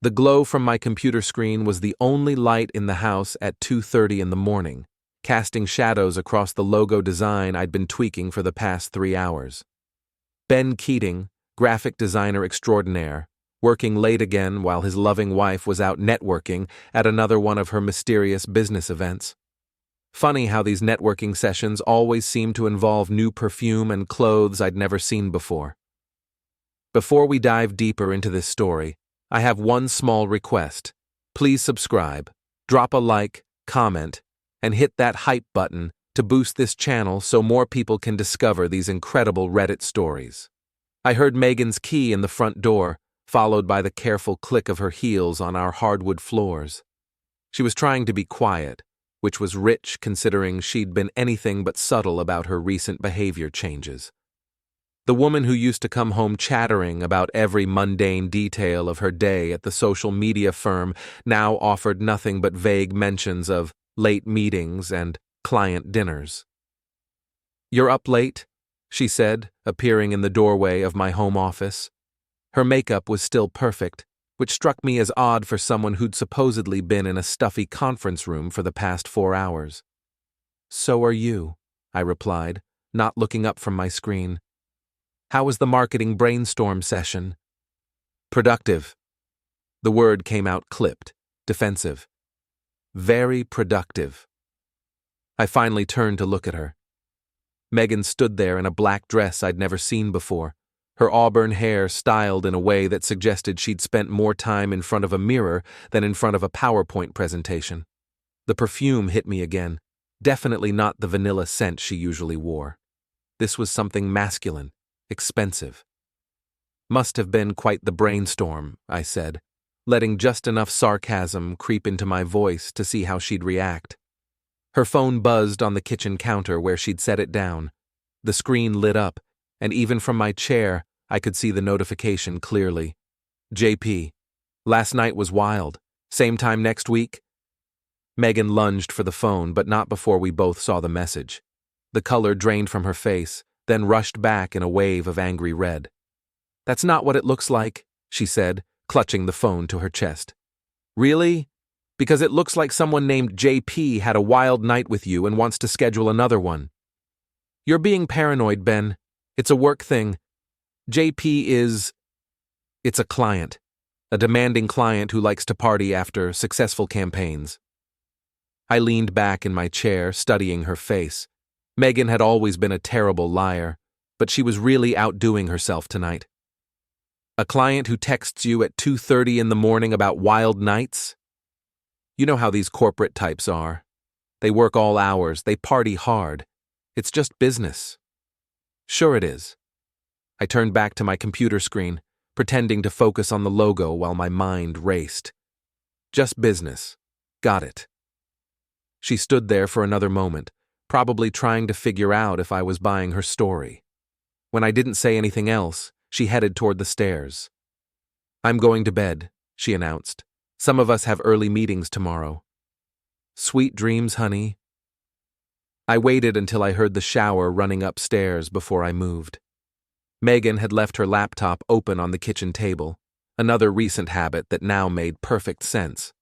The glow from my computer screen was the only light in the house at 2:30 in the morning, casting shadows across the logo design I'd been tweaking for the past 3 hours. Ben Keating, graphic designer extraordinaire, working late again while his loving wife was out networking at another one of her mysterious business events. Funny how these networking sessions always seem to involve new perfume and clothes I'd never seen before. Before we dive deeper into this story, I have one small request. Please subscribe, drop a like, comment, and hit that hype button to boost this channel so more people can discover these incredible Reddit stories. I heard Megan's key in the front door, followed by the careful click of her heels on our hardwood floors. She was trying to be quiet, which was rich considering she'd been anything but subtle about her recent behavior changes. The woman who used to come home chattering about every mundane detail of her day at the social media firm now offered nothing but vague mentions of late meetings and client dinners. "You're up late?" she said, appearing in the doorway of my home office. Her makeup was still perfect, which struck me as odd for someone who'd supposedly been in a stuffy conference room for the past 4 hours. "So are you," I replied, not looking up from my screen. "How was the marketing brainstorm session?" "Productive." The word came out clipped, defensive. "Very productive." I finally turned to look at her. Megan stood there in a black dress I'd never seen before, her auburn hair styled in a way that suggested she'd spent more time in front of a mirror than in front of a PowerPoint presentation. The perfume hit me again, definitely not the vanilla scent she usually wore. This was something masculine, expensive. "Must have been quite the brainstorm," I said, letting just enough sarcasm creep into my voice to see how she'd react. Her phone buzzed on the kitchen counter where she'd set it down. The screen lit up, and even from my chair, I could see the notification clearly. "JP, last night was wild. Same time next week?" Megan lunged for the phone, but not before we both saw the message. The color drained from her face, then rushed back in a wave of angry red. "That's not what it looks like," she said, clutching the phone to her chest. "Really? Because it looks like someone named JP had a wild night with you and wants to schedule another one." "You're being paranoid, Ben. It's a work thing. JP is... It's a client. A demanding client who likes to party after successful campaigns." I leaned back in my chair, studying her face. Megan had always been a terrible liar, but she was really outdoing herself tonight. "A client who texts you at 2:30 in the morning about wild nights? You know how these corporate types are. They work all hours, they party hard. It's just business." "Sure it is." I turned back to my computer screen, pretending to focus on the logo while my mind raced. "Just business. Got it." She stood there for another moment, probably trying to figure out if I was buying her story. When I didn't say anything else, she headed toward the stairs. "I'm going to bed," she announced. "Some of us have early meetings tomorrow." "Sweet dreams, honey." I waited until I heard the shower running upstairs before I moved. Megan had left her laptop open on the kitchen table, another recent habit that now made perfect sense.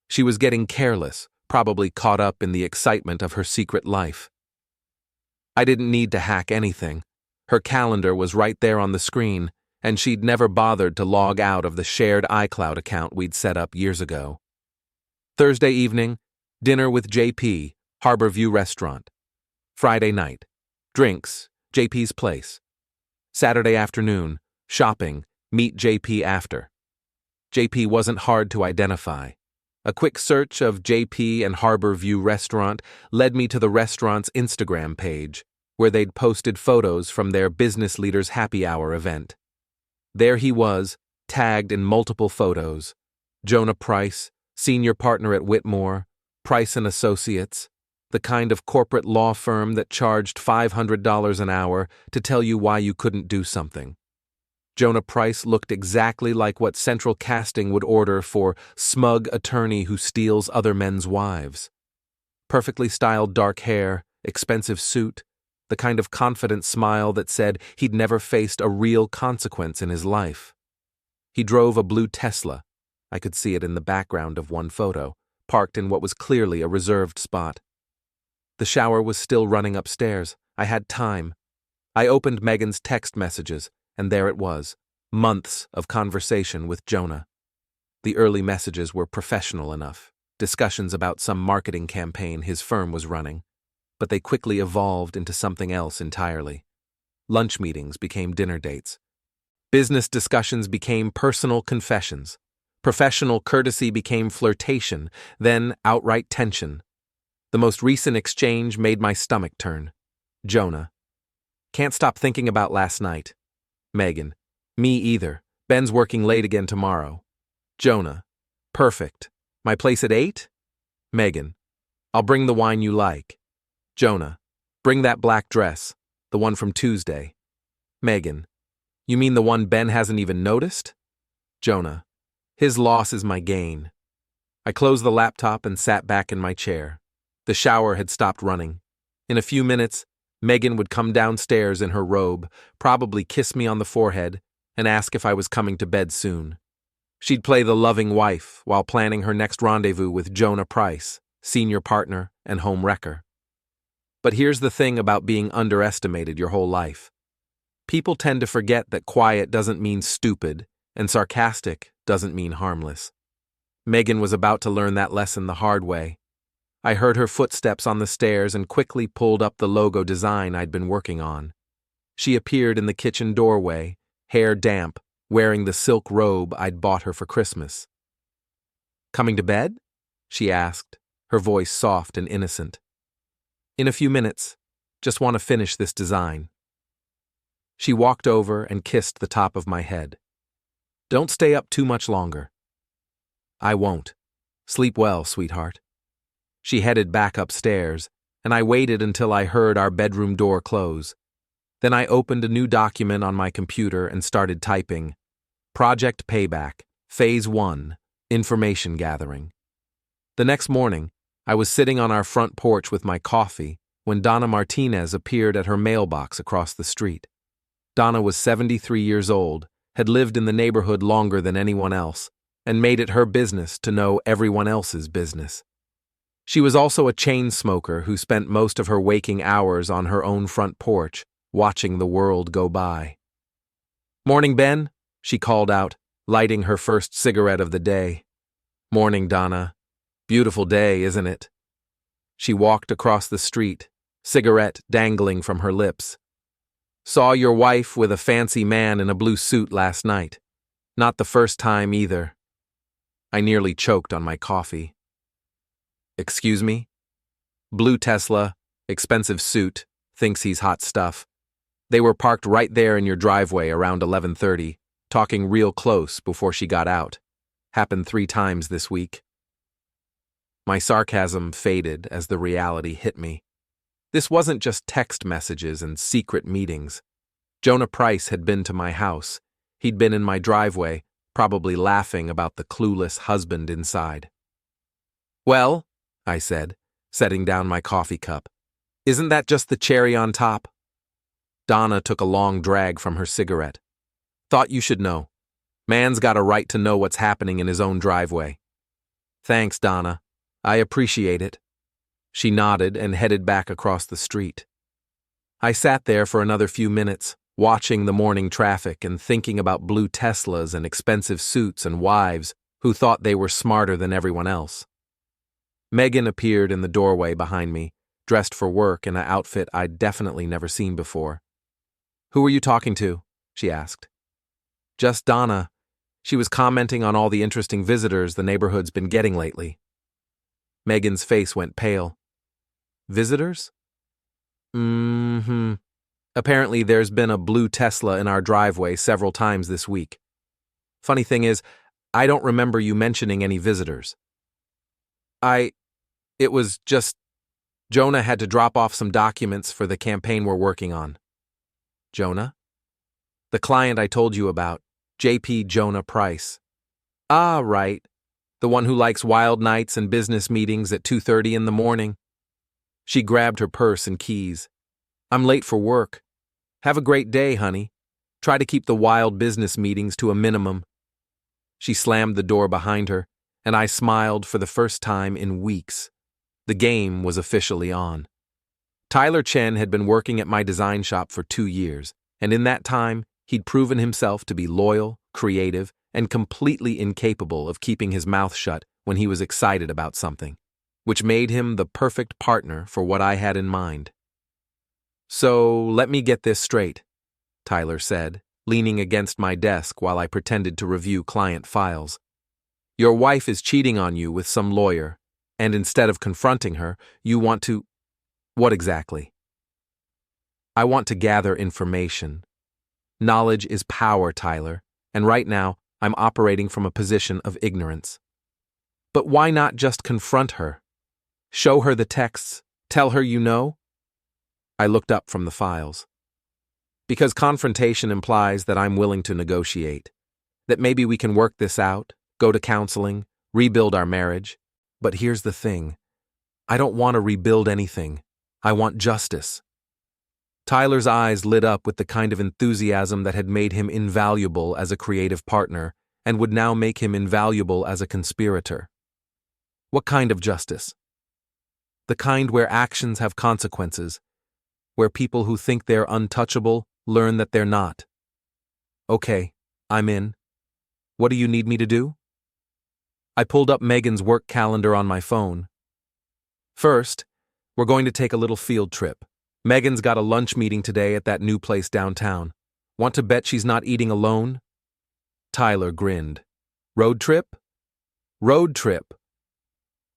She was getting careless, probably caught up in the excitement of her secret life. I didn't need to hack anything. Her calendar was right there on the screen, and she'd never bothered to log out of the shared iCloud account we'd set up years ago. Thursday evening, dinner with JP, Harborview Restaurant. Friday night, drinks, JP's place. Saturday afternoon, shopping, meet JP after. JP wasn't hard to identify. A quick search of JP and Harborview Restaurant led me to the restaurant's Instagram page, where they'd posted photos from their business leaders' happy hour event. There he was, tagged in multiple photos. Jonah Price, senior partner at Whitmore, Price & Associates, the kind of corporate law firm that charged $500 an hour to tell you why you couldn't do something. Jonah Price looked exactly like what Central Casting would order for smug attorney who steals other men's wives. Perfectly styled dark hair, expensive suit, the kind of confident smile that said he'd never faced a real consequence in his life. He drove a blue Tesla, I could see it in the background of one photo, parked in what was clearly a reserved spot. The shower was still running upstairs. I had time. I opened Megan's text messages, and there it was, months of conversation with Jonah. The early messages were professional enough, discussions about some marketing campaign his firm was running, but they quickly evolved into something else entirely. Lunch meetings became dinner dates. Business discussions became personal confessions. Professional courtesy became flirtation, then outright tension. The most recent exchange made my stomach turn. Jonah: "Can't stop thinking about last night." Megan: "Me either. Ben's working late again tomorrow." Jonah: "Perfect. My place at 8? Megan: "I'll bring the wine you like." Jonah: "Bring that black dress, the one from Tuesday." Megan: "You mean the one Ben hasn't even noticed?" Jonah: "His loss is my gain." I closed the laptop and sat back in my chair. The shower had stopped running. In a few minutes, Megan would come downstairs in her robe, probably kiss me on the forehead, and ask if I was coming to bed soon. She'd play the loving wife while planning her next rendezvous with Jonah Price, senior partner and home wrecker. But here's the thing about being underestimated your whole life. People tend to forget that quiet doesn't mean stupid, and sarcastic doesn't mean harmless. Megan was about to learn that lesson the hard way. I heard her footsteps on the stairs and quickly pulled up the logo design I'd been working on. She appeared in the kitchen doorway, hair damp, wearing the silk robe I'd bought her for Christmas. "Coming to bed?" she asked, her voice soft and innocent. "In a few minutes. Just want to finish this design." She walked over and kissed the top of my head. "Don't stay up too much longer." "I won't. Sleep well, sweetheart." She headed back upstairs, and I waited until I heard our bedroom door close. Then I opened a new document on my computer and started typing. Project Payback, Phase 1, Information Gathering. The next morning, I was sitting on our front porch with my coffee when Donna Martinez appeared at her mailbox across the street. Donna was 73 years old, had lived in the neighborhood longer than anyone else, and made it her business to know everyone else's business. She was also a chain smoker who spent most of her waking hours on her own front porch, watching the world go by. "Morning, Ben," she called out, lighting her first cigarette of the day. "Morning, Donna. Beautiful day, isn't it?" She walked across the street, cigarette dangling from her lips. "Saw your wife with a fancy man in a blue suit last night. Not the first time either." I nearly choked on my coffee. "Excuse me?" "Blue Tesla, expensive suit, thinks he's hot stuff. They were parked right there in your driveway around 11:30, talking real close before she got out. Happened 3 times this week." My sarcasm faded as the reality hit me. This wasn't just text messages and secret meetings. Jonah Price had been to my house. He'd been in my driveway, probably laughing about the clueless husband inside. "Well," I said, setting down my coffee cup, "isn't that just the cherry on top?" Donna took a long drag from her cigarette. "Thought you should know. Man's got a right to know what's happening in his own driveway." "Thanks, Donna. I appreciate it." She nodded and headed back across the street. I sat there for another few minutes, watching the morning traffic and thinking about blue Teslas and expensive suits and wives who thought they were smarter than everyone else. Megan appeared in the doorway behind me, dressed for work in an outfit I'd definitely never seen before. "Who were you talking to?" she asked. "Just Donna. She was commenting on all the interesting visitors the neighborhood's been getting lately." Megan's face went pale. "Visitors?" Apparently there's been a blue Tesla in our driveway several times this week. Funny thing is, I don't remember you mentioning any visitors." It was just, Jonah had to drop off some documents for the campaign we're working on." "Jonah?" "The client I told you about, J.P. Jonah Price." "Ah, right. The one who likes wild nights and business meetings at 2:30 in the morning." She grabbed her purse and keys. "I'm late for work. Have a great day, honey. Try to keep the wild business meetings to a minimum." She slammed the door behind her, and I smiled for the first time in weeks. The game was officially on. Tyler Chen had been working at my design shop for 2 years, and in that time, he'd proven himself to be loyal, creative, and completely incapable of keeping his mouth shut when he was excited about something, which made him the perfect partner for what I had in mind. "So, let me get this straight," Tyler said, leaning against my desk while I pretended to review client files. "Your wife is cheating on you with some lawyer, and instead of confronting her, you want to— What exactly?" "I want to gather information. Knowledge is power, Tyler, and right now, I'm operating from a position of ignorance." "But why not just confront her? Show her the texts, tell her you know?" I looked up from the files. "Because confrontation implies that I'm willing to negotiate, that maybe we can work this out, go to counseling, rebuild our marriage. But here's the thing. I don't want to rebuild anything. I want justice." Tyler's eyes lit up with the kind of enthusiasm that had made him invaluable as a creative partner and would now make him invaluable as a conspirator. "What kind of justice?" "The kind where actions have consequences, where people who think they're untouchable learn that they're not." "Okay, I'm in. What do you need me to do?" I pulled up Megan's work calendar on my phone. "First, we're going to take a little field trip. Megan's got a lunch meeting today at that new place downtown. Want to bet she's not eating alone?" Tyler grinned. "Road trip?" "Road trip."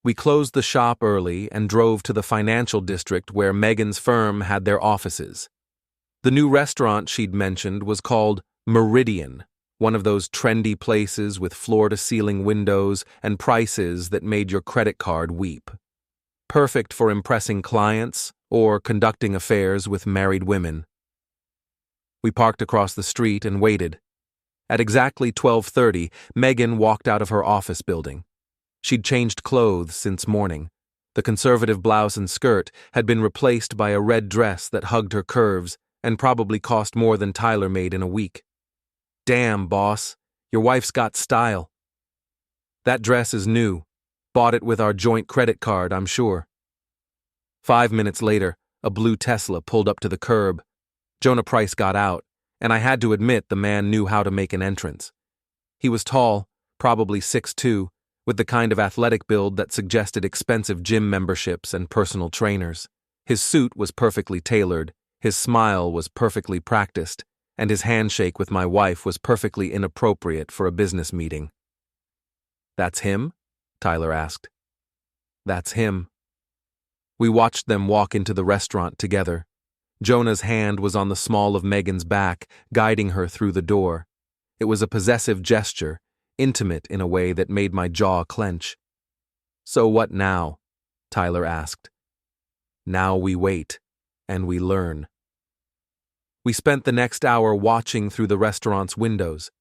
We closed the shop early and drove to the financial district where Megan's firm had their offices. The new restaurant she'd mentioned was called Meridian, one of those trendy places with floor-to-ceiling windows and prices that made your credit card weep. Perfect for impressing clients or conducting affairs with married women. We parked across the street and waited. At exactly 12:30, Megan walked out of her office building. She'd changed clothes since morning. The conservative blouse and skirt had been replaced by a red dress that hugged her curves and probably cost more than Tyler made in a week. "Damn, boss, your wife's got style." "That dress is new. Bought it with our joint credit card, I'm sure." 5 minutes later, a blue Tesla pulled up to the curb. Jonah Price got out, and I had to admit the man knew how to make an entrance. He was tall, probably 6'2", with the kind of athletic build that suggested expensive gym memberships and personal trainers. His suit was perfectly tailored, his smile was perfectly practiced, and his handshake with my wife was perfectly inappropriate for a business meeting. "That's him?" Tyler asked. "That's him." We watched them walk into the restaurant together. Jonah's hand was on the small of Megan's back, guiding her through the door. It was a possessive gesture, intimate in a way that made my jaw clench. "So what now?" Tyler asked. "Now we wait, and we learn." We spent the next hour watching through the restaurant's windows.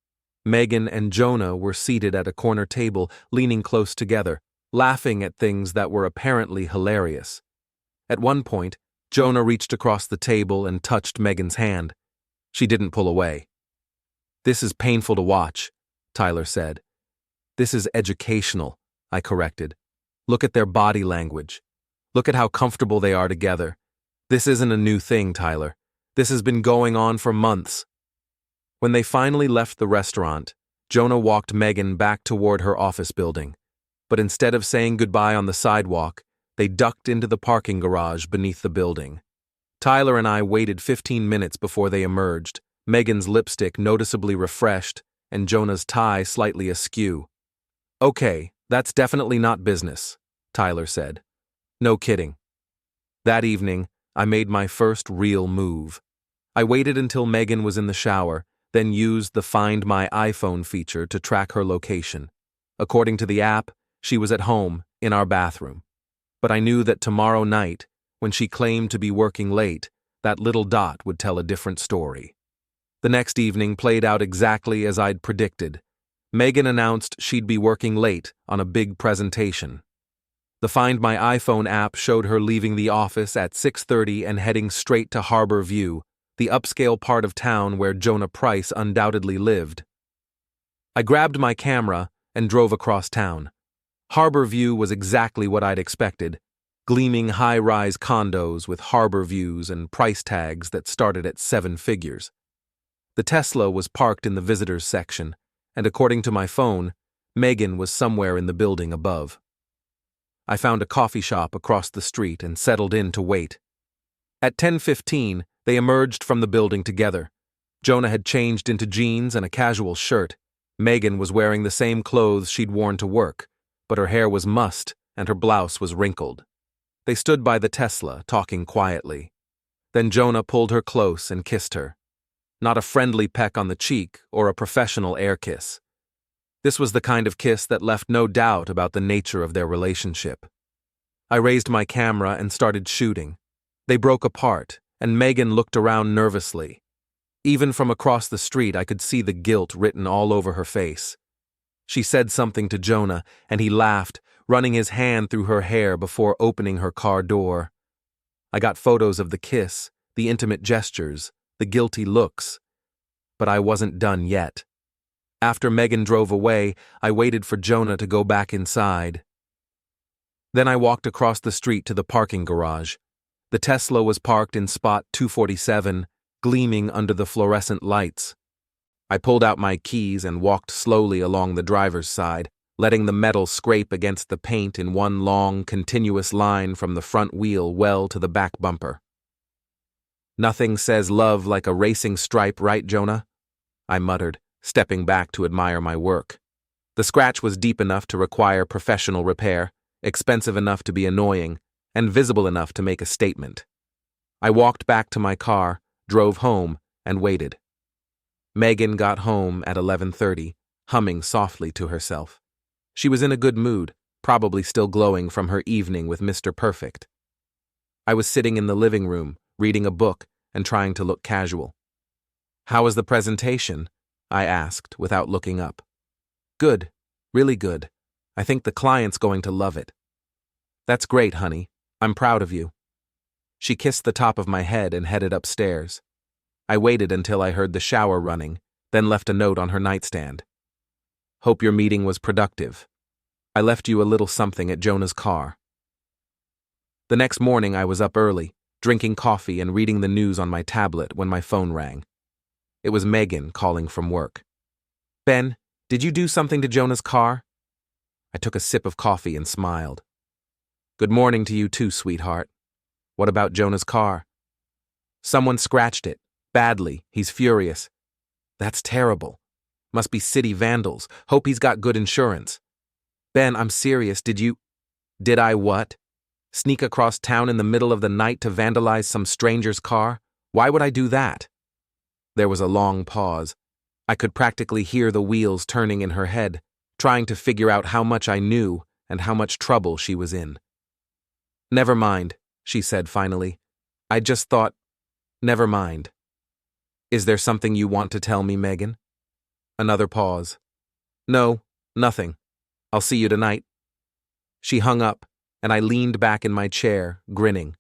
Megan and Jonah were seated at a corner table, leaning close together, laughing at things that were apparently hilarious. At one point, Jonah reached across the table and touched Megan's hand. She didn't pull away. "This is painful to watch," Tyler said. "This is educational," I corrected. "Look at their body language. Look at how comfortable they are together. This isn't a new thing, Tyler. This has been going on for months." When they finally left the restaurant, Jonah walked Megan back toward her office building. But instead of saying goodbye on the sidewalk, they ducked into the parking garage beneath the building. Tyler and I waited 15 minutes before they emerged, Megan's lipstick noticeably refreshed and Jonah's tie slightly askew. "Okay, that's definitely not business," Tyler said. "No kidding." That evening, I made my first real move. I waited until Megan was in the shower, then used the Find My iPhone feature to track her location. According to the app, she was at home, in our bathroom. But I knew that tomorrow night, when she claimed to be working late, that little dot would tell a different story. The next evening played out exactly as I'd predicted. Megan announced she'd be working late on a big presentation. The Find My iPhone app showed her leaving the office at 6:30 and heading straight to Harbor View, the upscale part of town where Jonah Price undoubtedly lived. I grabbed my camera and drove across town. Harbor View was exactly what I'd expected. Gleaming high-rise condos with harbor views and price tags that started at 7 figures. The Tesla was parked in the visitors section, and according to my phone, Megan was somewhere in the building above. I found a coffee shop across the street and settled in to wait. At 10:15, they emerged from the building together. Jonah had changed into jeans and a casual shirt. Megan was wearing the same clothes she'd worn to work, but her hair was mussed and her blouse was wrinkled. They stood by the Tesla, talking quietly. Then Jonah pulled her close and kissed her. Not a friendly peck on the cheek or a professional air kiss. This was the kind of kiss that left no doubt about the nature of their relationship. I raised my camera and started shooting. They broke apart, and Megan looked around nervously. Even from across the street, I could see the guilt written all over her face. She said something to Jonah, and he laughed, running his hand through her hair before opening her car door. I got photos of the kiss, the intimate gestures, the guilty looks. But I wasn't done yet. After Megan drove away, I waited for Jonah to go back inside. Then I walked across the street to the parking garage. The Tesla was parked in spot 247, gleaming under the fluorescent lights. I pulled out my keys and walked slowly along the driver's side, letting the metal scrape against the paint in one long, continuous line from the front wheel well to the back bumper. "Nothing says love like a racing stripe, right, Jonah?" I muttered, stepping back to admire my work. The scratch was deep enough to require professional repair, expensive enough to be annoying, and visible enough to make a statement. I walked back to my car, drove home, and waited. Megan got home at 11:30, humming softly to herself. She was in a good mood, probably still glowing from her evening with Mr. Perfect. I was sitting in the living room, reading a book and trying to look casual. "How was the presentation?" I asked without looking up. "Good, really good. I think the client's going to love it." "That's great, honey. I'm proud of you." She kissed the top of my head and headed upstairs. I waited until I heard the shower running, then left a note on her nightstand. "Hope your meeting was productive. I left you a little something at Jonah's car." The next morning I was up early, drinking coffee and reading the news on my tablet when my phone rang. It was Megan calling from work. "Ben, did you do something to Jonah's car?" I took a sip of coffee and smiled. "Good morning to you too, sweetheart. What about Jonah's car?" "Someone scratched it. Badly. He's furious." "That's terrible. Must be city vandals. Hope he's got good insurance." "Ben, I'm serious. Did I what? Sneak across town in the middle of the night to vandalize some stranger's car? Why would I do that?" There was a long pause. I could practically hear the wheels turning in her head, trying to figure out how much I knew and how much trouble she was in. "Never mind," she said finally. "I just thought, never mind." "Is there something you want to tell me, Megan?" Another pause. "No, nothing. I'll see you tonight." She hung up, and I leaned back in my chair, grinning.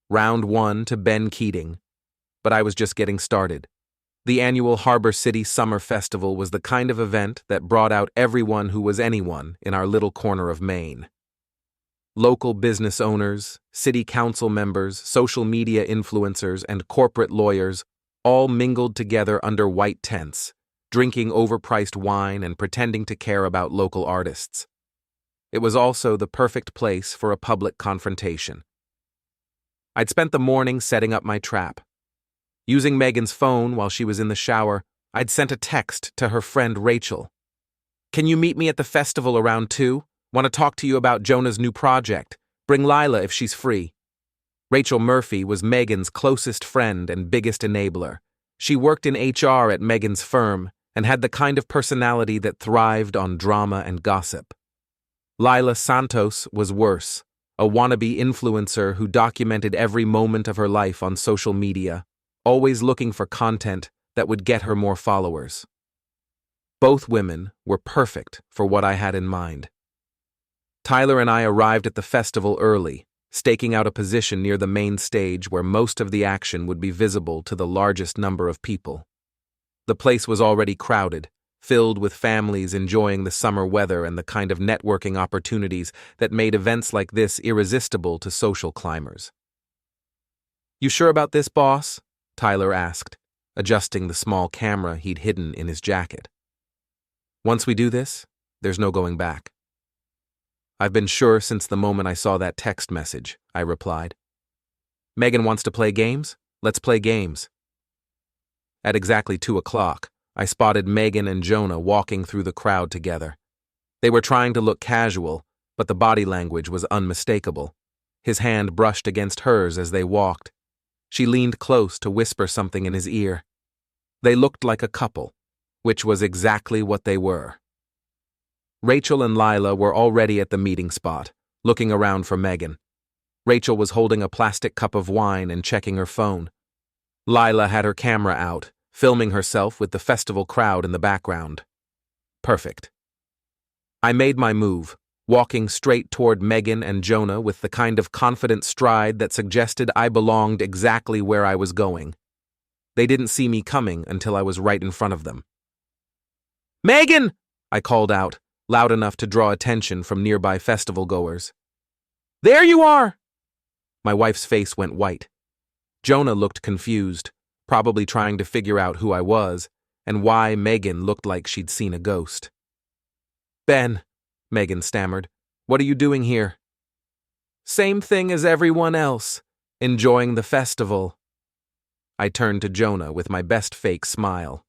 Round one to Ben Keating. But I was just getting started. The annual Harbor City Summer Festival was the kind of event that brought out everyone who was anyone in our little corner of Maine. Local business owners, city council members, social media influencers, and corporate lawyers all mingled together under white tents, drinking overpriced wine and pretending to care about local artists. It was also the perfect place for a public confrontation. I'd spent the morning setting up my trap. Using Megan's phone while she was in the shower, I'd sent a text to her friend Rachel. "Can you meet me at the festival around 2? Want to talk to you about Jonah's new project. Bring Lila if she's free." Rachel Murphy was Megan's closest friend and biggest enabler. She worked in HR at Megan's firm and had the kind of personality that thrived on drama and gossip. Lila Santos was worse, a wannabe influencer who documented every moment of her life on social media, always looking for content that would get her more followers. Both women were perfect for what I had in mind. Tyler and I arrived at the festival early, staking out a position near the main stage where most of the action would be visible to the largest number of people. The place was already crowded, filled with families enjoying the summer weather and the kind of networking opportunities that made events like this irresistible to social climbers. "You sure about this, boss?" Tyler asked, adjusting the small camera he'd hidden in his jacket. "Once we do this, there's no going back." "I've been sure since the moment I saw that text message," I replied. "Megan wants to play games? Let's play games." At exactly 2 o'clock, I spotted Megan and Jonah walking through the crowd together. They were trying to look casual, but the body language was unmistakable. His hand brushed against hers as they walked. She leaned close to whisper something in his ear. They looked like a couple, which was exactly what they were. Rachel and Lila were already at the meeting spot, looking around for Megan. Rachel was holding a plastic cup of wine and checking her phone. Lila had her camera out, filming herself with the festival crowd in the background. Perfect. I made my move, walking straight toward Megan and Jonah with the kind of confident stride that suggested I belonged exactly where I was going. They didn't see me coming until I was right in front of them. "Megan!" I called out, loud enough to draw attention from nearby festival goers. "There you are!" My wife's face went white. Jonah looked confused, probably trying to figure out who I was and why Megan looked like she'd seen a ghost. "Ben," Megan stammered, "what are you doing here?" "Same thing as everyone else, enjoying the festival." I turned to Jonah with my best fake smile.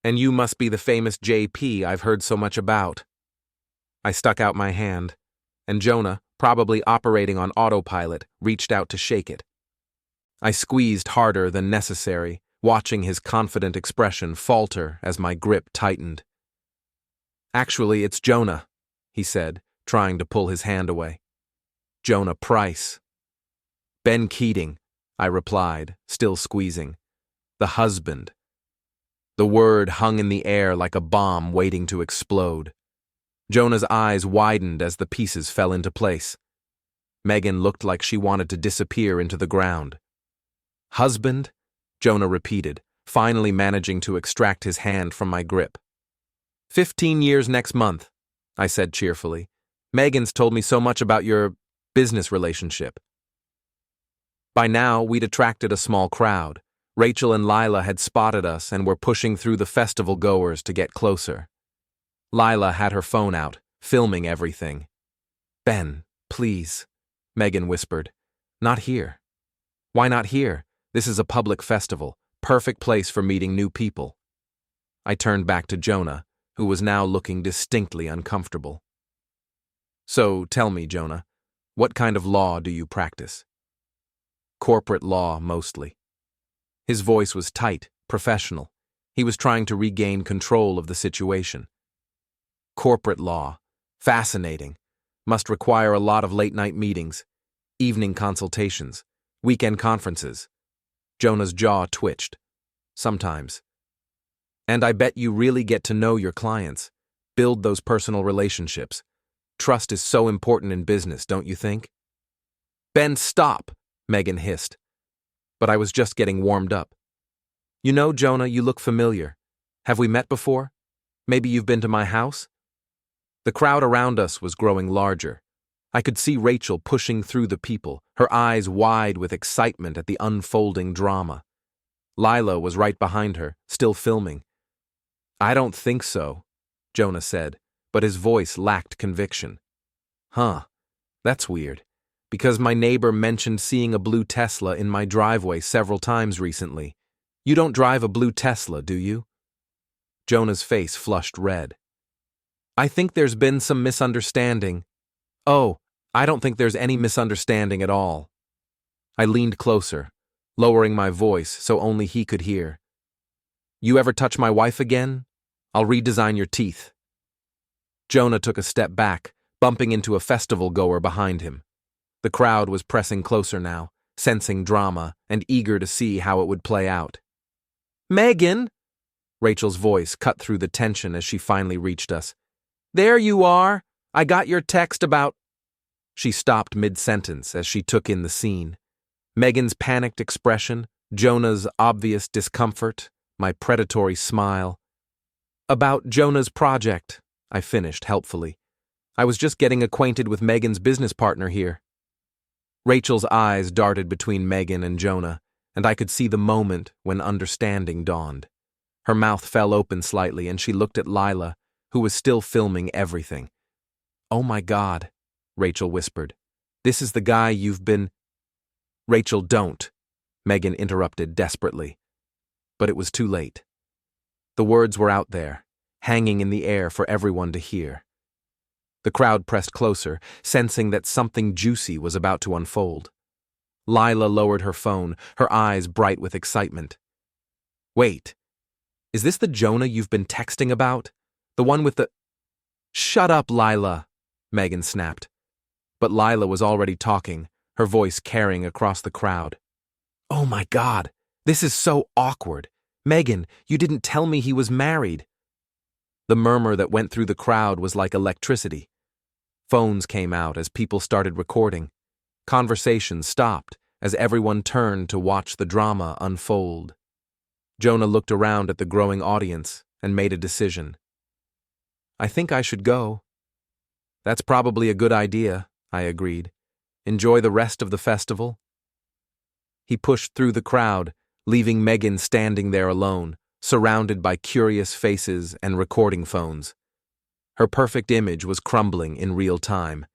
"And you must be the famous JP I've heard so much about." I stuck out my hand, and Jonah, probably operating on autopilot, reached out to shake it. I squeezed harder than necessary, watching his confident expression falter as my grip tightened. "Actually, it's Jonah," he said, trying to pull his hand away. "Jonah Price." "Ben Keating," I replied, still squeezing. "The husband." The word hung in the air like a bomb waiting to explode. Jonah's eyes widened as the pieces fell into place. Megan looked like she wanted to disappear into the ground. "Husband?" Jonah repeated, finally managing to extract his hand from my grip. 15 years next month, I said cheerfully. "Megan's told me so much about your business relationship." By now, we'd attracted a small crowd. Rachel and Lila had spotted us and were pushing through the festival goers to get closer. Lila had her phone out, filming everything. "Ben, please," Megan whispered. "Not here." "Why not here? This is a public festival, perfect place for meeting new people." I turned back to Jonah, who was now looking distinctly uncomfortable. "So tell me, Jonah, what kind of law do you practice?" "Corporate law, mostly." His voice was tight, professional. He was trying to regain control of the situation. "Corporate law. Fascinating. Must require a lot of late-night meetings, evening consultations, weekend conferences." Jonah's jaw twitched. "Sometimes. And I bet you really get to know your clients, build those personal relationships. Trust is so important in business, don't you think?" "Ben, stop," Megan hissed. But I was just getting warmed up. "You know, Jonah, you look familiar. Have we met before? Maybe you've been to my house?" The crowd around us was growing larger. I could see Rachel pushing through the people, her eyes wide with excitement at the unfolding drama. Lila was right behind her, still filming. "I don't think so," Jonah said, but his voice lacked conviction. "Huh, that's weird, because my neighbor mentioned seeing a blue Tesla in my driveway several times recently. You don't drive a blue Tesla, do you?" Jonah's face flushed red. "I think there's been some misunderstanding." "Oh, I don't think there's any misunderstanding at all." I leaned closer, lowering my voice so only he could hear. "You ever touch my wife again? I'll redesign your teeth." Jonah took a step back, bumping into a festival goer behind him. The crowd was pressing closer now, sensing drama and eager to see how it would play out. "Megan!" Rachel's voice cut through the tension as she finally reached us. "There you are! I got your text about—" She stopped mid-sentence as she took in the scene. Megan's panicked expression, Jonah's obvious discomfort, my predatory smile. About Jonah's project, I finished helpfully. I was just getting acquainted with Megan's business partner here. Rachel's eyes darted between Megan and Jonah, and I could see the moment when understanding dawned. Her mouth fell open slightly, and she looked at Lila, who was still filming everything. "Oh my God," Rachel whispered. "This is the guy you've been—" "Rachel, don't," Megan interrupted desperately. But it was too late. The words were out there, hanging in the air for everyone to hear. The crowd pressed closer, sensing that something juicy was about to unfold. Lila lowered her phone, her eyes bright with excitement. "Wait, is this the Jonah you've been texting about? The one with the—" "Shut up, Lila," Megan snapped. But Lila was already talking, her voice carrying across the crowd. "Oh my God, this is so awkward. Megan, you didn't tell me he was married." The murmur that went through the crowd was like electricity. Phones came out as people started recording. Conversations stopped as everyone turned to watch the drama unfold. Jonah looked around at the growing audience and made a decision. "I think I should go." "That's probably a good idea," I agreed. "Enjoy the rest of the festival." He pushed through the crowd, leaving Megan standing there alone, surrounded by curious faces and recording phones. Her perfect image was crumbling in real time,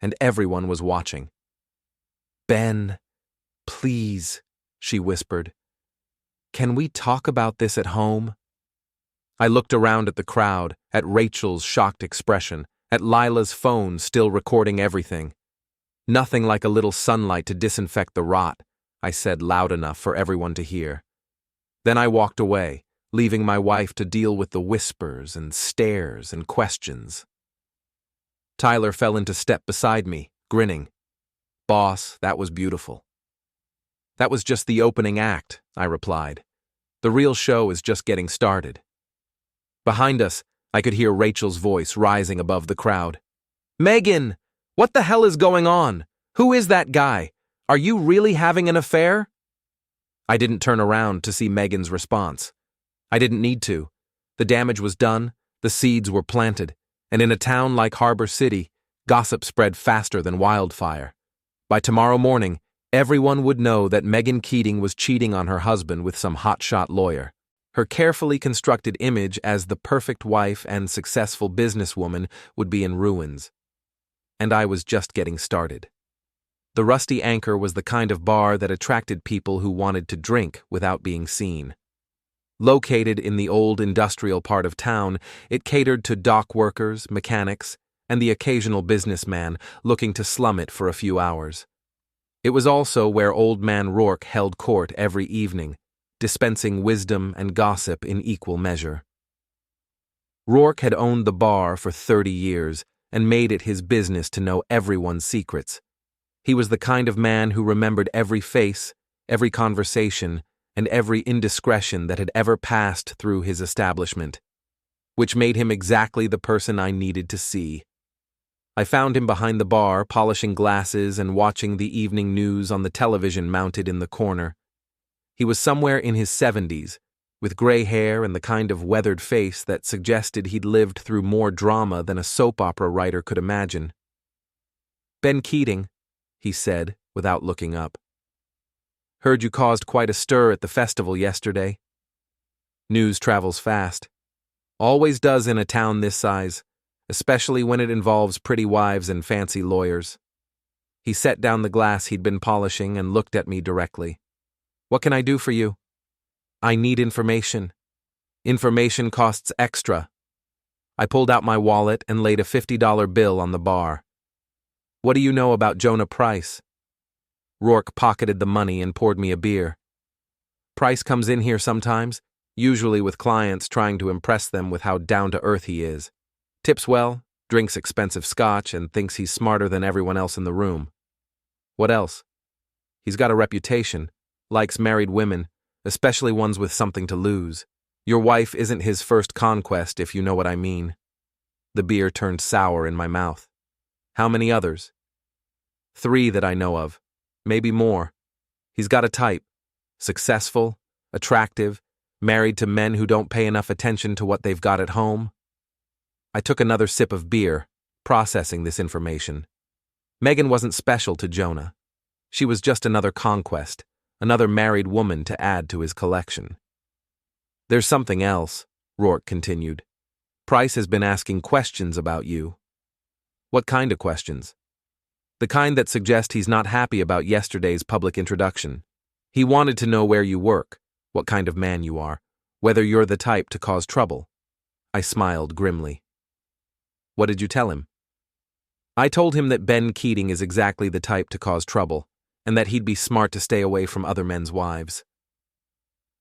and everyone was watching. "Ben, please," she whispered. "Can we talk about this at home?" I looked around at the crowd, at Rachel's shocked expression, at Lila's phone still recording everything. "Nothing like a little sunlight to disinfect the rot," I said loud enough for everyone to hear. Then I walked away, leaving my wife to deal with the whispers and stares and questions. Tyler fell into step beside me, grinning. "Boss, that was beautiful." "That was just the opening act," I replied. "The real show is just getting started." Behind us, I could hear Rachel's voice rising above the crowd. "Megan, what the hell is going on? Who is that guy? Are you really having an affair?" I didn't turn around to see Megan's response. I didn't need to. The damage was done, the seeds were planted, and in a town like Harbor City, gossip spread faster than wildfire. By tomorrow morning, everyone would know that Megan Keating was cheating on her husband with some hotshot lawyer. Her carefully constructed image as the perfect wife and successful businesswoman would be in ruins. And I was just getting started. The Rusty Anchor was the kind of bar that attracted people who wanted to drink without being seen. Located in the old industrial part of town, it catered to dock workers, mechanics, and the occasional businessman looking to slum it for a few hours. It was also where Old Man Rourke held court every evening, dispensing wisdom and gossip in equal measure. Rourke had owned the bar for 30 years and made it his business to know everyone's secrets. He was the kind of man who remembered every face, every conversation, and every indiscretion that had ever passed through his establishment, which made him exactly the person I needed to see. I found him behind the bar, polishing glasses and watching the evening news on the television mounted in the corner. He was somewhere in his 70s, with gray hair and the kind of weathered face that suggested he'd lived through more drama than a soap opera writer could imagine. "Ben Keating," he said, without looking up. "Heard you caused quite a stir at the festival yesterday." News travels fast. Always does in a town this size, especially when it involves pretty wives and fancy lawyers. He set down the glass he'd been polishing and looked at me directly. "What can I do for you?" "I need information. Information costs extra." I pulled out my wallet and laid a $50 bill on the bar. "What do you know about Jonah Price?" Rourke pocketed the money and poured me a beer. "Price comes in here sometimes, usually with clients trying to impress them with how down-to-earth he is. Tips well, drinks expensive scotch, and thinks he's smarter than everyone else in the room. What else? He's got a reputation, likes married women, especially ones with something to lose. Your wife isn't his first conquest, if you know what I mean." The beer turned sour in my mouth. "How many others?" "3 that I know of. Maybe more. He's got a type. Successful, attractive, Married to men who don't pay enough attention to what they've got at home? I took another sip of beer, processing this information. Megan wasn't special to Jonah. She was just another conquest, another married woman to add to his collection. There's something else, Rourke continued. Price has been asking questions about you. What kind of questions? The kind that suggest he's not happy about yesterday's public introduction. He wanted to know where you work, what kind of man you are, whether you're the type to cause trouble. I smiled grimly. What did you tell him? I told him that Ben Keating is exactly the type to cause trouble, and that he'd be smart to stay away from other men's wives.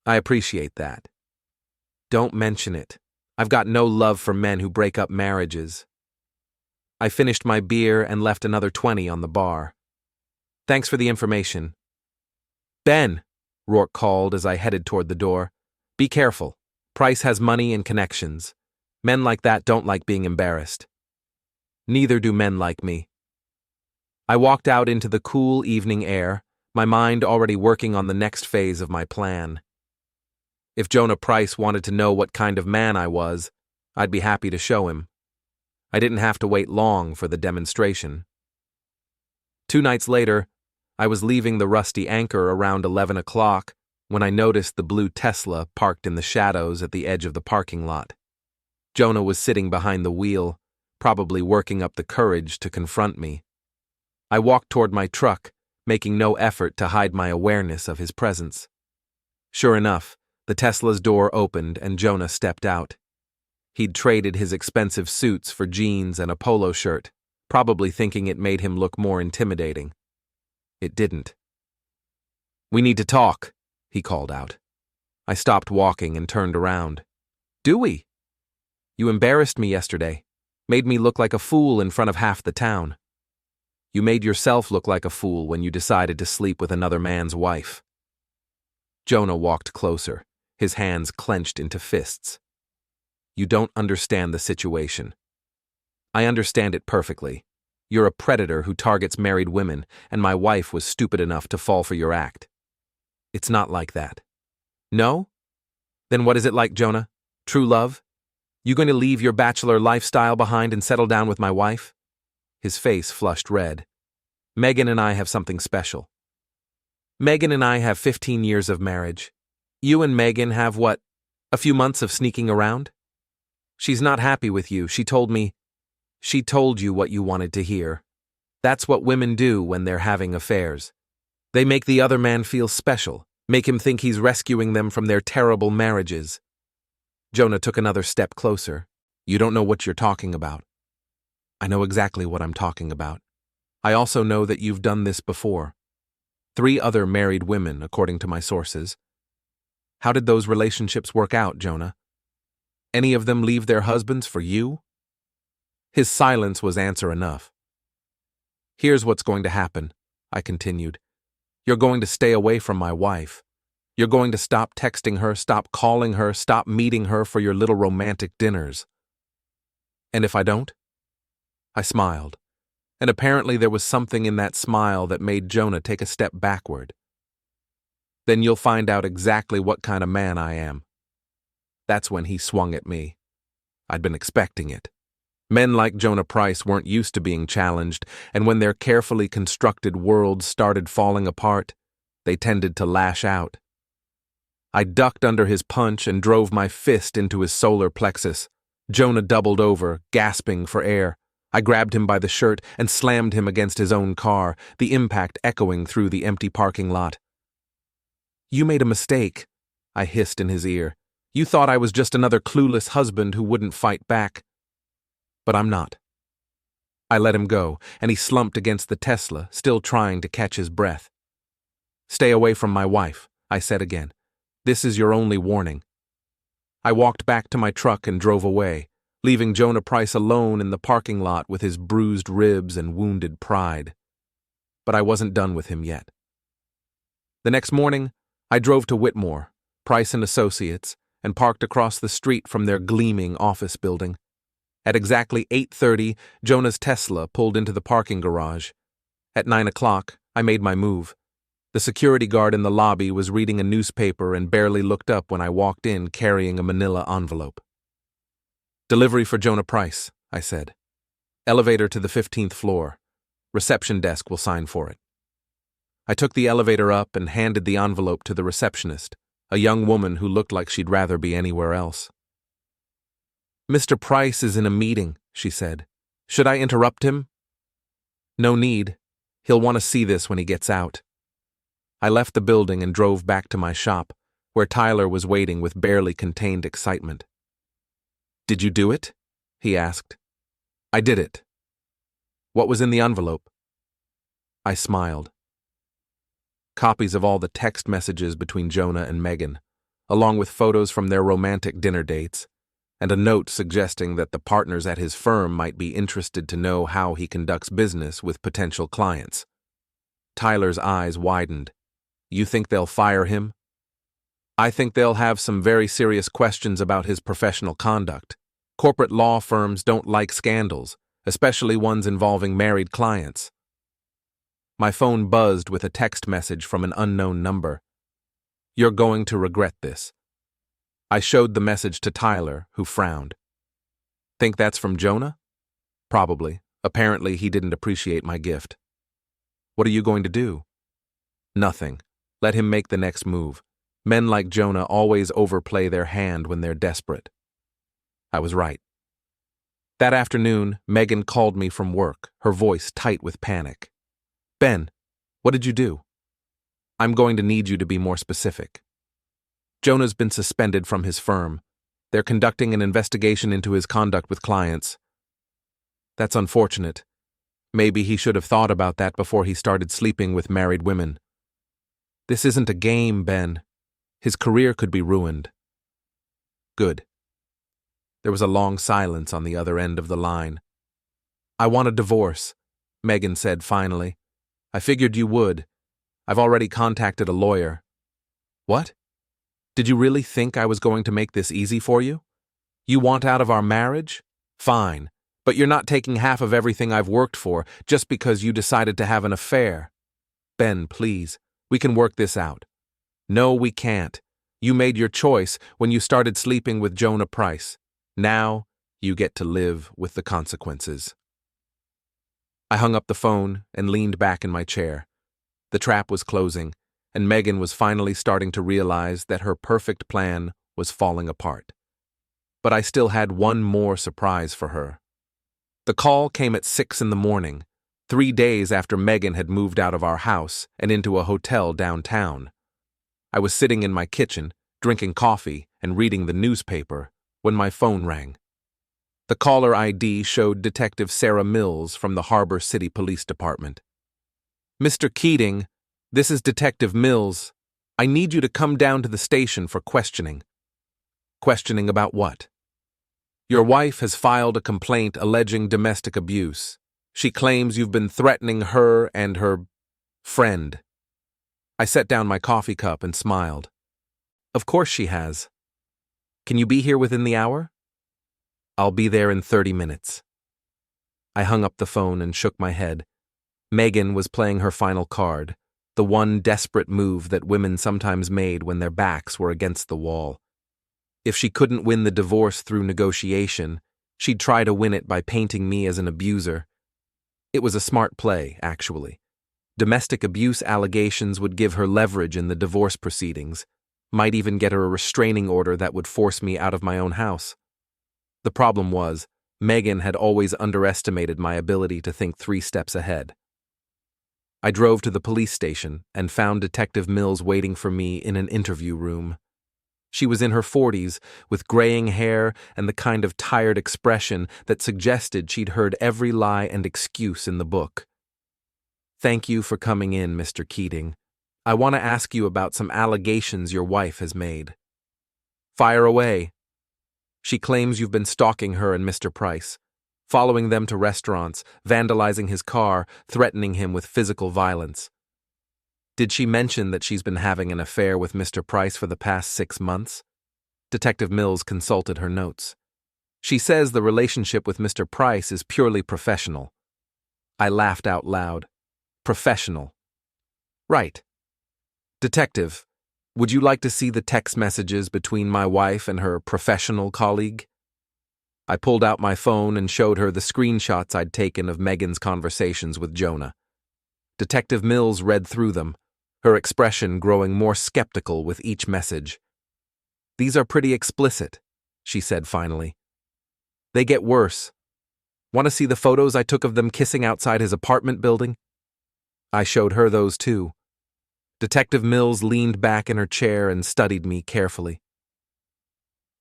I appreciate that. Don't mention it. I've got no love for men who break up marriages. I finished my beer and left another 20 on the bar. Thanks for the information. Ben, Rourke called as I headed toward the door. Be careful. Price has money and connections. Men like that don't like being embarrassed. Neither do men like me. I walked out into the cool evening air, my mind already working on the next phase of my plan. If Jonah Price wanted to know what kind of man I was, I'd be happy to show him. I didn't have to wait long for the demonstration. 2 nights later, I was leaving the Rusty Anchor around 11 o'clock when I noticed the blue Tesla parked in the shadows at the edge of the parking lot. Jonah was sitting behind the wheel, probably working up the courage to confront me. I walked toward my truck, making no effort to hide my awareness of his presence. Sure enough, the Tesla's door opened and Jonah stepped out. He'd traded his expensive suits for jeans and a polo shirt, probably thinking it made him look more intimidating. It didn't. We need to talk, he called out. I stopped walking and turned around. Do we? You embarrassed me yesterday, made me look like a fool in front of half the town. You made yourself look like a fool when you decided to sleep with another man's wife. Jonah walked closer, his hands clenched into fists. You don't understand the situation. I understand it perfectly. You're a predator who targets married women, and my wife was stupid enough to fall for your act. It's not like that. No? Then what is it like, Jonah? True love? You going to leave your bachelor lifestyle behind and settle down with my wife? His face flushed red. Megan and I have something special. Megan and I have 15 years of marriage. You and Megan have what? A few months of sneaking around? She's not happy with you. She told you what you wanted to hear. That's what women do when they're having affairs. They make the other man feel special, make him think he's rescuing them from their terrible marriages. Jonah took another step closer. You don't know what you're talking about. I know exactly what I'm talking about. I also know that you've done this before. 3 other married women, according to my sources. How did those relationships work out, Jonah? Any of them leave their husbands for you? His silence was answer enough. Here's what's going to happen, I continued. You're going to stay away from my wife. You're going to stop texting her, stop calling her, stop meeting her for your little romantic dinners. And if I don't? I smiled, and apparently there was something in that smile that made Jonah take a step backward. Then you'll find out exactly what kind of man I am. That's when he swung at me. I'd been expecting it. Men like Jonah Price weren't used to being challenged, and when their carefully constructed worlds started falling apart, they tended to lash out. I ducked under his punch and drove my fist into his solar plexus. Jonah doubled over, gasping for air. I grabbed him by the shirt and slammed him against his own car, the impact echoing through the empty parking lot. You made a mistake, I hissed in his ear. You thought I was just another clueless husband who wouldn't fight back. But I'm not. I let him go, and he slumped against the Tesla, still trying to catch his breath. Stay away from my wife, I said again. This is your only warning. I walked back to my truck and drove away, leaving Jonah Price alone in the parking lot with his bruised ribs and wounded pride. But I wasn't done with him yet. The next morning, I drove to Whitmore, Price and Associates, and parked across the street from their gleaming office building. At exactly 8:30, Jonah's Tesla pulled into the parking garage. At 9 o'clock, I made my move. The security guard in the lobby was reading a newspaper and barely looked up when I walked in carrying a manila envelope. "Delivery for Jonah Price," I said. "Elevator to the 15th floor. Reception desk will sign for it." I took the elevator up and handed the envelope to the receptionist, a young woman who looked like she'd rather be anywhere else. "Mr. Price is in a meeting," she said. "Should I interrupt him?" "No need. He'll want to see this when he gets out." I left the building and drove back to my shop, where Tyler was waiting with barely contained excitement. "Did you do it?" he asked. "I did it." "What was in the envelope?" I smiled. Copies of all the text messages between Jonah and Megan, along with photos from their romantic dinner dates, and a note suggesting that the partners at his firm might be interested to know how he conducts business with potential clients. Tyler's eyes widened. "You think they'll fire him?" "I think they'll have some very serious questions about his professional conduct. Corporate law firms don't like scandals, especially ones involving married clients." My phone buzzed with a text message from an unknown number. "You're going to regret this." I showed the message to Tyler, who frowned. "Think that's from Jonah?" "Probably. Apparently he didn't appreciate my gift." "What are you going to do?" "Nothing. Let him make the next move. Men like Jonah always overplay their hand when they're desperate." I was right. That afternoon, Megan called me from work, her voice tight with panic. "Ben, what did you do?" "I'm going to need you to be more specific." "Jonah's been suspended from his firm. They're conducting an investigation into his conduct with clients." "That's unfortunate. Maybe he should have thought about that before he started sleeping with married women." "This isn't a game, Ben. His career could be ruined." "Good." There was a long silence on the other end of the line. "I want a divorce," Megan said finally. "I figured you would. I've already contacted a lawyer." "What? Did you really think I was going to make this easy for you? You want out of our marriage? Fine, but you're not taking half of everything I've worked for just because you decided to have an affair." "Ben, please, we can work this out." "No, we can't. You made your choice when you started sleeping with Jonah Price. Now, you get to live with the consequences." I hung up the phone and leaned back in my chair. The trap was closing, and Megan was finally starting to realize that her perfect plan was falling apart. But I still had one more surprise for her. The call came at 6 in the morning, 3 days after Megan had moved out of our house and into a hotel downtown. I was sitting in my kitchen, drinking coffee and reading the newspaper, when my phone rang. The caller ID showed Detective Sarah Mills from the Harbor City Police Department. "Mr. Keating, this is Detective Mills. I need you to come down to the station for questioning." "Questioning about what?" "Your wife has filed a complaint alleging domestic abuse. She claims you've been threatening her and her friend." I set down my coffee cup and smiled. "Of course she has. Can you be here within the hour?" "I'll be there in 30 minutes." I hung up the phone and shook my head. Megan was playing her final card, the one desperate move that women sometimes made when their backs were against the wall. If she couldn't win the divorce through negotiation, she'd try to win it by painting me as an abuser. It was a smart play, actually. Domestic abuse allegations would give her leverage in the divorce proceedings, might even get her a restraining order that would force me out of my own house. The problem was, Megan had always underestimated my ability to think 3 steps ahead. I drove to the police station and found Detective Mills waiting for me in an interview room. She was in her 40s, with graying hair and the kind of tired expression that suggested she'd heard every lie and excuse in the book. "Thank you for coming in, Mr. Keating. I want to ask you about some allegations your wife has made." "Fire away." "She claims you've been stalking her and Mr. Price, following them to restaurants, vandalizing his car, threatening him with physical violence." "Did she mention that she's been having an affair with Mr. Price for the past 6 months?" Detective Mills consulted her notes. "She says the relationship with Mr. Price is purely professional." I laughed out loud. Professional. Right. Detective, would you like to see the text messages between my wife and her professional colleague? I pulled out my phone and showed her the screenshots I'd taken of Megan's conversations with Jonah. Detective Mills read through them, her expression growing more skeptical with each message. "These are pretty explicit," she said finally. "They get worse. Want to see the photos I took of them kissing outside his apartment building?" I showed her those too. Detective Mills leaned back in her chair and studied me carefully.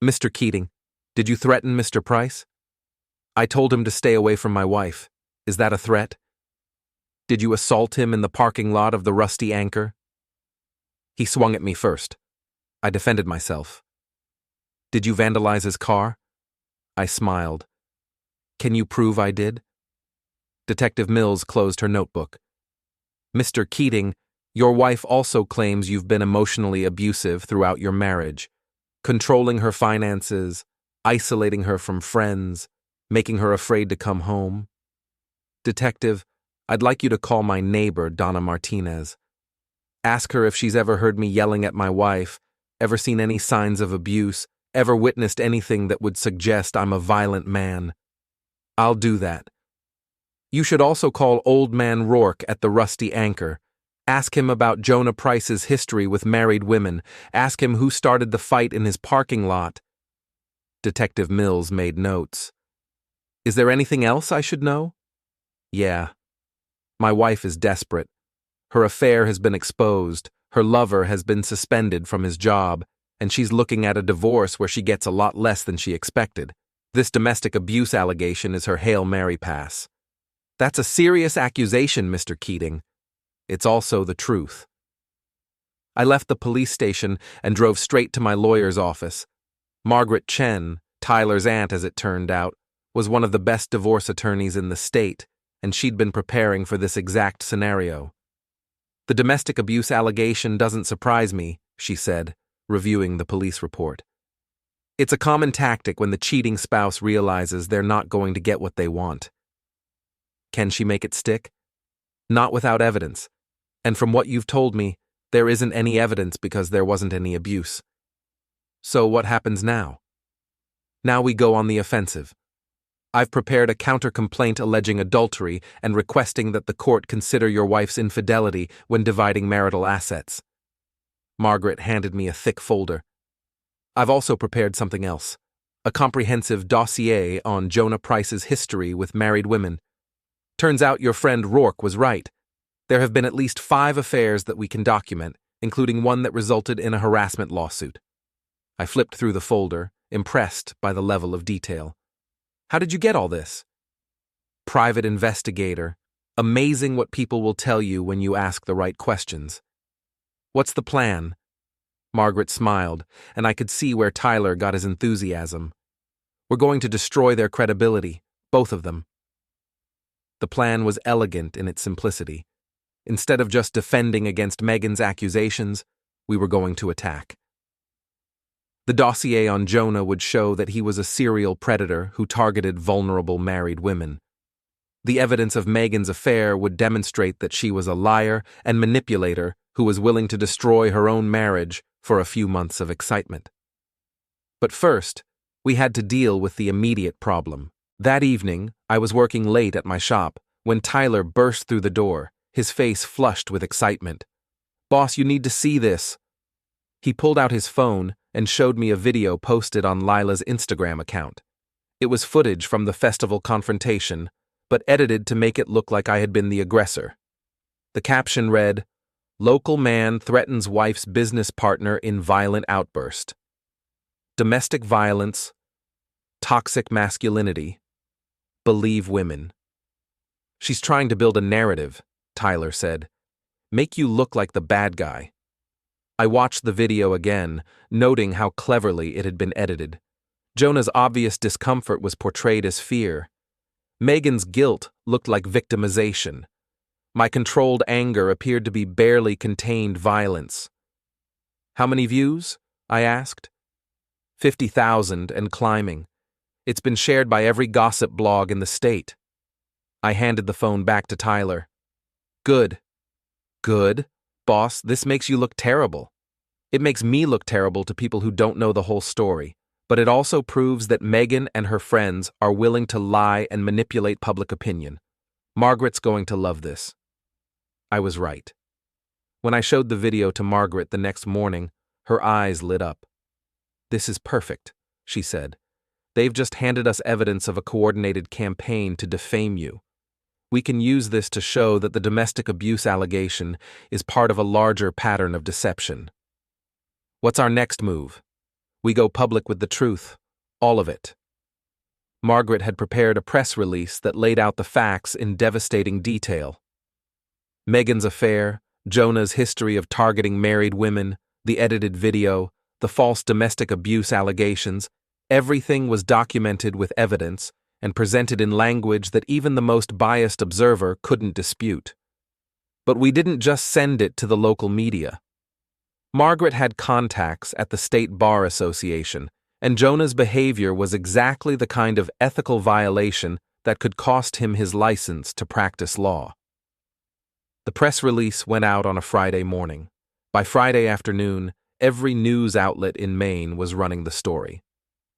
"Mr. Keating, did you threaten Mr. Price?" "I told him to stay away from my wife. Is that a threat?" "Did you assault him in the parking lot of the Rusty Anchor?" "He swung at me first. I defended myself." "Did you vandalize his car?" I smiled. "Can you prove I did?" Detective Mills closed her notebook. "Mr. Keating, your wife also claims you've been emotionally abusive throughout your marriage, controlling her finances, isolating her from friends, making her afraid to come home. Detective, I'd like you to call my neighbor, Donna Martinez. Ask her if she's ever heard me yelling at my wife, ever seen any signs of abuse, ever witnessed anything that would suggest I'm a violent man. I'll do that. You should also call Old Man Rourke at the Rusty Anchor. Ask him about Jonah Price's history with married women. Ask him who started the fight in his parking lot." Detective Mills made notes. "Is there anything else I should know?" "Yeah. My wife is desperate. Her affair has been exposed, her lover has been suspended from his job, and she's looking at a divorce where she gets a lot less than she expected. This domestic abuse allegation is her Hail Mary pass." "That's a serious accusation, Mr. Keating. It's also the truth." I left the police station and drove straight to my lawyer's office. Margaret Chen, Tyler's aunt as it turned out, was one of the best divorce attorneys in the state, and she'd been preparing for this exact scenario. "The domestic abuse allegation doesn't surprise me," she said, reviewing the police report. "It's a common tactic when the cheating spouse realizes they're not going to get what they want." "Can she make it stick?" "Not without evidence. And from what you've told me, there isn't any evidence because there wasn't any abuse. So what happens now?" "Now we go on the offensive. I've prepared a counter-complaint alleging adultery and requesting that the court consider your wife's infidelity when dividing marital assets." Margaret handed me a thick folder. "I've also prepared something else, a comprehensive dossier on Jonah Price's history with married women. Turns out your friend Rourke was right. There have been at least 5 affairs that we can document, including one that resulted in a harassment lawsuit." I flipped through the folder, impressed by the level of detail. "How did you get all this?" "Private investigator. Amazing what people will tell you when you ask the right questions." "What's the plan?" Margaret smiled, and I could see where Tyler got his enthusiasm. "We're going to destroy their credibility, both of them." The plan was elegant in its simplicity. Instead of just defending against Megan's accusations, we were going to attack. The dossier on Jonah would show that he was a serial predator who targeted vulnerable married women. The evidence of Megan's affair would demonstrate that she was a liar and manipulator who was willing to destroy her own marriage for a few months of excitement. But first, we had to deal with the immediate problem. That evening, I was working late at my shop when Tyler burst through the door, his face flushed with excitement. "Boss, you need to see this." He pulled out his phone and showed me a video posted on Lila's Instagram account. It was footage from the festival confrontation, but edited to make it look like I had been the aggressor. The caption read, "Local man threatens wife's business partner in violent outburst. Domestic violence, toxic masculinity, believe women." "She's trying to build a narrative," Tyler said. "Make you look like the bad guy." I watched the video again, noting how cleverly it had been edited. Jonah's obvious discomfort was portrayed as fear. Megan's guilt looked like victimization. My controlled anger appeared to be barely contained violence. "How many views?" I asked. 50,000 and climbing. It's been shared by every gossip blog in the state. I handed the phone back to Tyler. "Good." "Good?" boss, this makes you look terrible. It makes me look terrible to people who don't know the whole story, but it also proves that Megan and her friends are willing to lie and manipulate public opinion. Margaret's going to love this." I was right. When I showed the video to Margaret the next morning, her eyes lit up. "This is perfect," she said. "They've just handed us evidence of a coordinated campaign to defame you. We can use this to show that the domestic abuse allegation is part of a larger pattern of deception. What's our next move? We go public with the truth, all of it." Margaret had prepared a press release that laid out the facts in devastating detail. Megan's affair, Jonah's history of targeting married women, the edited video, the false domestic abuse allegations, everything was documented with evidence and presented in language that even the most biased observer couldn't dispute. But we didn't just send it to the local media. Margaret had contacts at the State Bar Association, and Jonah's behavior was exactly the kind of ethical violation that could cost him his license to practice law. The press release went out on a Friday morning. By Friday afternoon, every news outlet in Maine was running the story.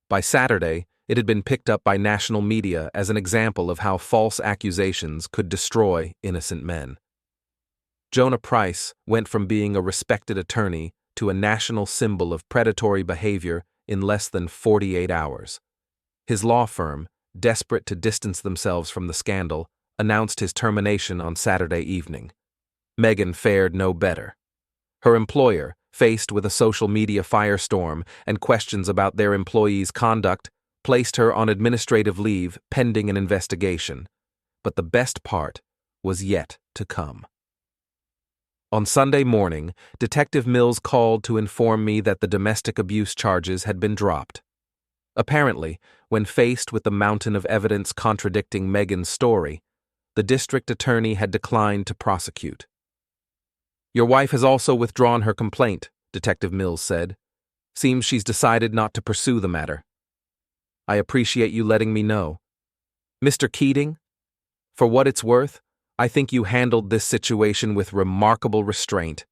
By Saturday, it had been picked up by national media as an example of how false accusations could destroy innocent men. Jonah Price went from being a respected attorney to a national symbol of predatory behavior in less than 48 hours. His law firm, desperate to distance themselves from the scandal, announced his termination on Saturday evening. Megan fared no better. Her employer, faced with a social media firestorm and questions about their employees' conduct, placed her on administrative leave pending an investigation. But the best part was yet to come. On Sunday morning, Detective Mills called to inform me that the domestic abuse charges had been dropped. Apparently, when faced with the mountain of evidence contradicting Megan's story, the district attorney had declined to prosecute. "Your wife has also withdrawn her complaint," Detective Mills said. "Seems she's decided not to pursue the matter." "I appreciate you letting me know. Mr. Keating, for what it's worth, I think you handled this situation with remarkable restraint."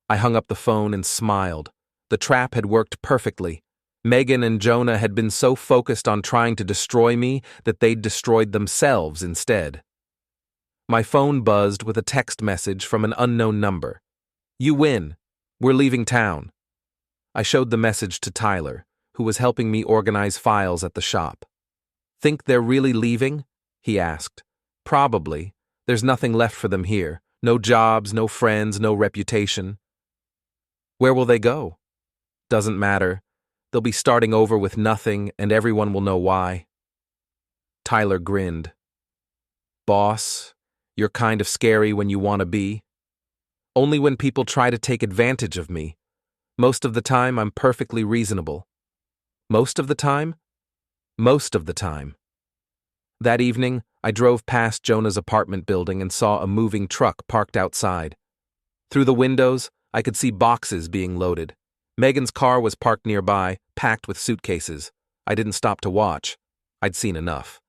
I hung up the phone and smiled. The trap had worked perfectly. Megan and Jonah had been so focused on trying to destroy me that they'd destroyed themselves instead. My phone buzzed with a text message from an unknown number. "You win. We're leaving town." I showed the message to Tyler, who was helping me organize files at the shop. "Think they're really leaving?" he asked. "Probably. There's nothing left for them here. No jobs, no friends, no reputation." "Where will they go?" "Doesn't matter. They'll be starting over with nothing, and everyone will know why." Tyler grinned. "Boss, you're kind of scary when you want to be. Only when people try to take advantage of me. Most of the time, I'm perfectly reasonable." "Most of the time?" "Most of the time." That evening, I drove past Jonah's apartment building and saw a moving truck parked outside. Through the windows, I could see boxes being loaded. Megan's car was parked nearby, packed with suitcases. I didn't stop to watch. I'd seen enough.